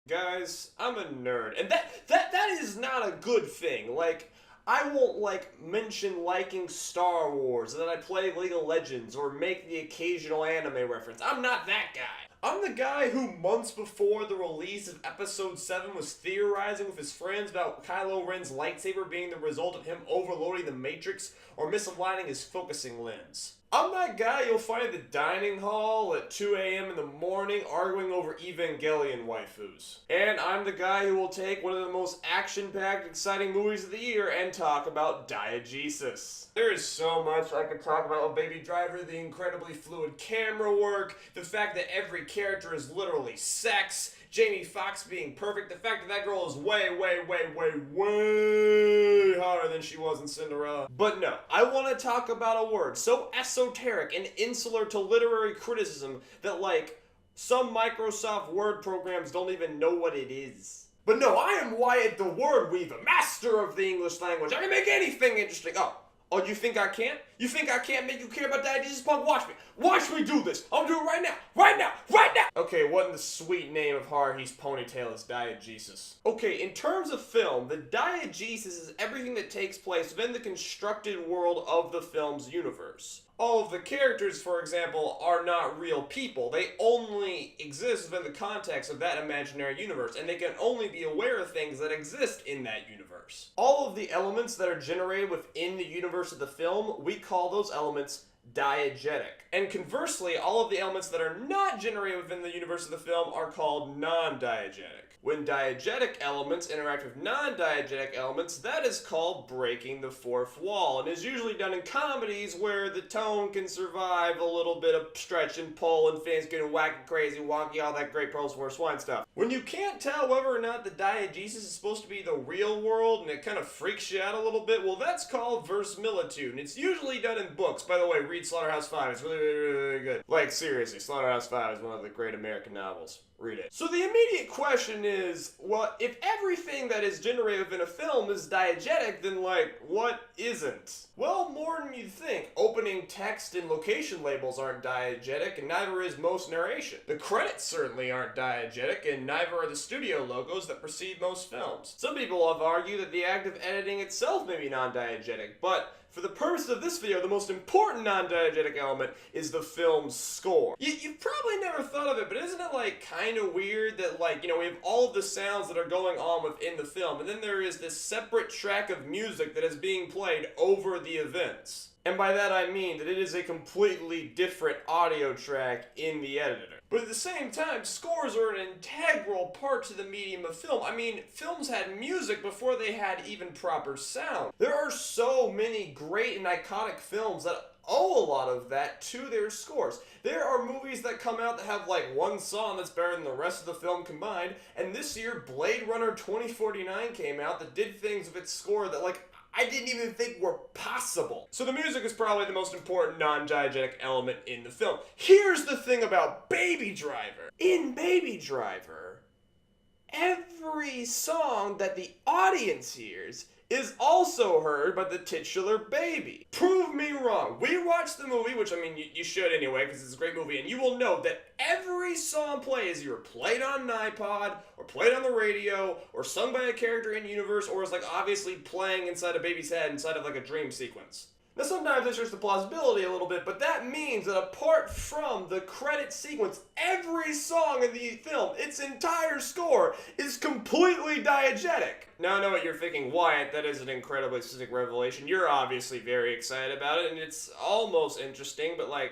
Guys, I'm a nerd, and that is not a good thing. Like, I won't, like, mention liking Star Wars, and then I play League of Legends, or make the occasional anime reference. I'm not that guy. I'm the guy who, months before the release of Episode 7, was theorizing with his friends about Kylo Ren's lightsaber being the result of him overloading the Matrix or misaligning his focusing lens. I'm that guy you'll find at the dining hall at 2 a.m. in the morning arguing over Evangelion waifus. And I'm the guy who will take one of the most action-packed, exciting movies of the year and talk about Diegesis. There is so much I could talk about with Baby Driver, the incredibly fluid camera work, the fact that every character is literally sex, Jamie Foxx being perfect, the fact that that girl is way hotter than she was in Cinderella. But no, I want to talk about a word so esoteric and insular to literary criticism that, like, some Microsoft Word programs don't even know what it is. But no, I am Wyatt the Word Weaver, master of the English language. I can make anything interesting. Oh, you think I can't? You think I can't make you care about Diegesis, punk? Watch me. Watch me do this. I'm doing it right now. Right now. Right now. Okay, what in the sweet name of Haruhi's ponytail is Diegesis? Okay, in terms of film, the Diegesis is everything that takes place within the constructed world of the film's universe. All of the characters, for example, are not real people. They only exist within the context of that imaginary universe, and they can only be aware of things that exist in that universe. All of the elements that are generated within the universe of the film, we call those elements diegetic. And conversely, all of the elements that are not generated within the universe of the film are called non-diegetic. When diegetic elements interact with non-diegetic elements, that is called breaking the fourth wall, and is usually done in comedies where the tone can survive a little bit of stretch and pull and fans getting wacky, crazy, wonky, all that great Pearls for Swine stuff. When you can't tell whether or not the diegesis is supposed to be the real world and it kind of freaks you out a little bit, well, that's called verisimilitude, and it's usually done in books. By the way, read Slaughterhouse-Five. It's really good. Like, seriously, Slaughterhouse-Five is one of the great American novels. Read it. So the immediate question is, well, if everything that is generated within a film is diegetic, then, like, what isn't? Well, more than you'd think. Opening text and location labels aren't diegetic, and neither is most narration. The credits certainly aren't diegetic, and neither are the studio logos that precede most films. Some people have argued that the act of editing itself may be non-diegetic, but for the purpose of this video, the most important non-diegetic element is the film's score. You've probably never thought of it, but isn't it, like, kind of weird that, like, you know, we have all of the sounds that are going on within the film, and then there is this separate track of music that is being played over the events. And by that I mean that it is a completely different audio track in the editor. But at the same time, scores are an integral part to the medium of film. I mean, films had music before they had even proper sound. There are so many great and iconic films that owe a lot of that to their scores. There are movies that come out that have like one song that's better than the rest of the film combined, and this year Blade Runner 2049 came out that did things with its score that, like, I didn't even think were possible. So the music is probably the most important non-diegetic element in the film. Here's the thing about Baby Driver. In Baby Driver, every song that the audience hears is also heard by the titular baby. Prove me wrong. We watched the movie, which, I mean, you should anyway, because it's a great movie, and you will know that every song played is either played on an iPod, or played on the radio, or sung by a character in universe, or is, like, obviously playing inside a baby's head inside of, like, a dream sequence. Now, sometimes this hurts the plausibility a little bit, but that means that apart from the credit sequence, every song in the film, its entire score, is completely diegetic. Now, I know what you're thinking, Wyatt, that is an incredibly specific revelation. You're obviously very excited about it, and it's almost interesting, but, like,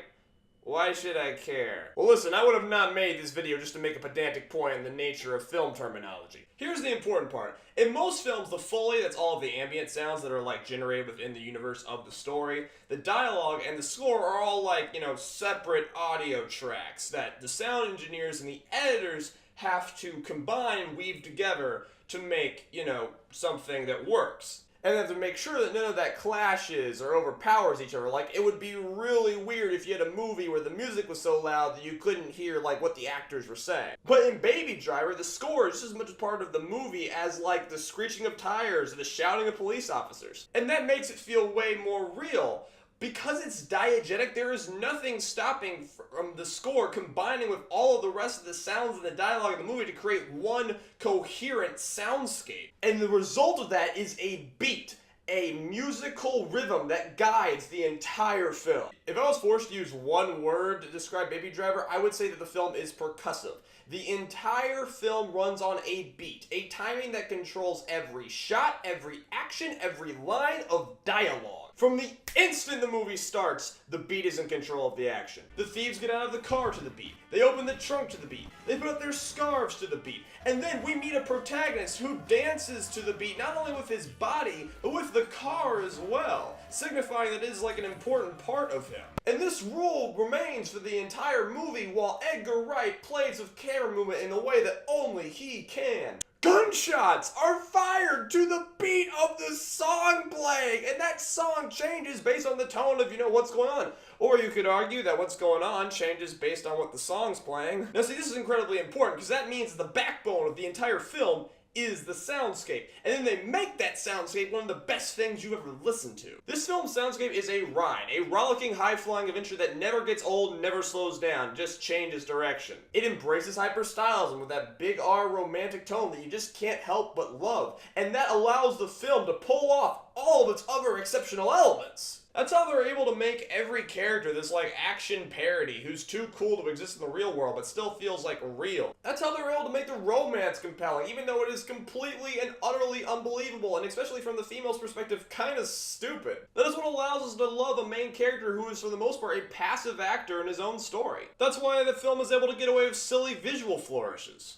why should I care? Well, listen, I would have not made this video just to make a pedantic point on the nature of film terminology. Here's the important part. In most films, the Foley, that's all of the ambient sounds that are, like, generated within the universe of the story, the dialogue and the score are all, like, you know, separate audio tracks that the sound engineers and the editors have to combine and weave together to make, you know, something that works. And then to make sure that none of that clashes or overpowers each other. Like, it would be really weird if you had a movie where the music was so loud that you couldn't hear, like, what the actors were saying. But in Baby Driver, the score is just as much a part of the movie as, like, the screeching of tires or the shouting of police officers. And that makes it feel way more real. Because it's diegetic, there is nothing stopping from the score combining with all of the rest of the sounds and the dialogue of the movie to create one coherent soundscape. And the result of that is a beat, a musical rhythm that guides the entire film. If I was forced to use one word to describe Baby Driver, I would say that the film is percussive. The entire film runs on a beat, a timing that controls every shot, every action, every line of dialogue. From the instant the movie starts, the beat is in control of the action. The thieves get out of the car to the beat. They open the trunk to the beat. They put up their scarves to the beat. And then we meet a protagonist who dances to the beat, not only with his body, but with the car as well, signifying that it is like an important part of him. And this rule remains for the entire movie while Edgar Wright plays with camera movement in the way that only he can. Gunshots are fired to the beat of the song playing, and that song changes based on the tone of, what's going on. Or you could argue that what's going on changes based on what the song's playing. Now see, this is incredibly important because that means the backbone of the entire film is the soundscape. And then they make that soundscape one of the best things you've ever listened to. This film's soundscape is a ride, a rollicking, high-flying adventure that never gets old, never slows down, just changes direction. It embraces hyper-stylism with that big R romantic tone that you just can't help but love. And that allows the film to pull off all of its other exceptional elements. That's how they're able to make every character this action parody who's too cool to exist in the real world but still feels like real. That's how they're able to make the romance compelling even though it is completely and utterly unbelievable and especially from the female's perspective kind of stupid. That is what allows us to love a main character who is for the most part a passive actor in his own story. That's why the film is able to get away with silly visual flourishes.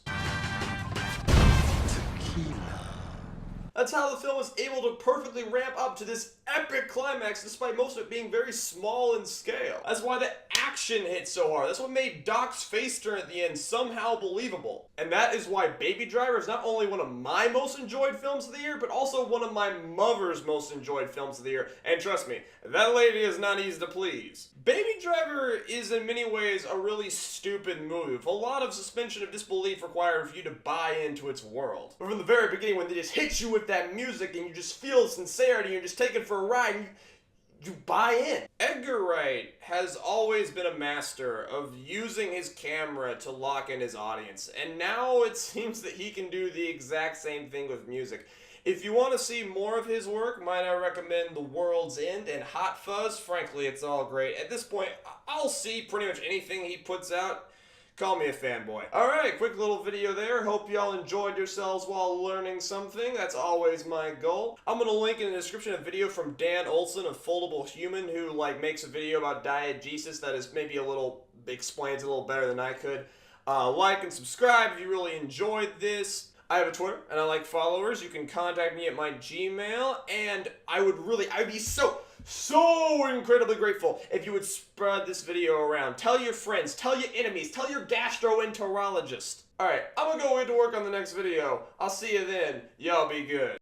That's how the film is able to perfectly ramp up to this epic climax despite most of it being very small in scale. That's why the action hits so hard. That's what made Doc's face turn at the end somehow believable. And that is why Baby Driver is not only one of my most enjoyed films of the year, but also one of my mother's most enjoyed films of the year. And trust me, that lady is not easy to please. Baby Driver is in many ways a really stupid movie with a lot of suspension of disbelief required for you to buy into its world. But from the very beginning when they just hit you with that music and you just feel sincerity, you're just taken for a ride, and you buy in. Edgar Wright has always been a master of using his camera to lock in his audience, and now it seems that he can do the exact same thing with music. If you want to see more of his work, might I recommend The World's End and Hot Fuzz? Frankly, it's all great. At this point, I'll see pretty much anything he puts out. Call me a fanboy. Alright, quick little video there. Hope y'all enjoyed yourselves while learning something. That's always my goal. I'm gonna link in the description a video from Dan Olson of Foldable Human who makes a video about diegesis that is maybe explains it a little better than I could. Like and subscribe if you really enjoyed this. I have a Twitter and I like followers. You can contact me at my Gmail and I'd be so incredibly grateful if you would spread this video around. Tell your friends, tell your enemies, tell your gastroenterologist. Alright, I'm gonna go into work on the next video. I'll see you then. Y'all be good.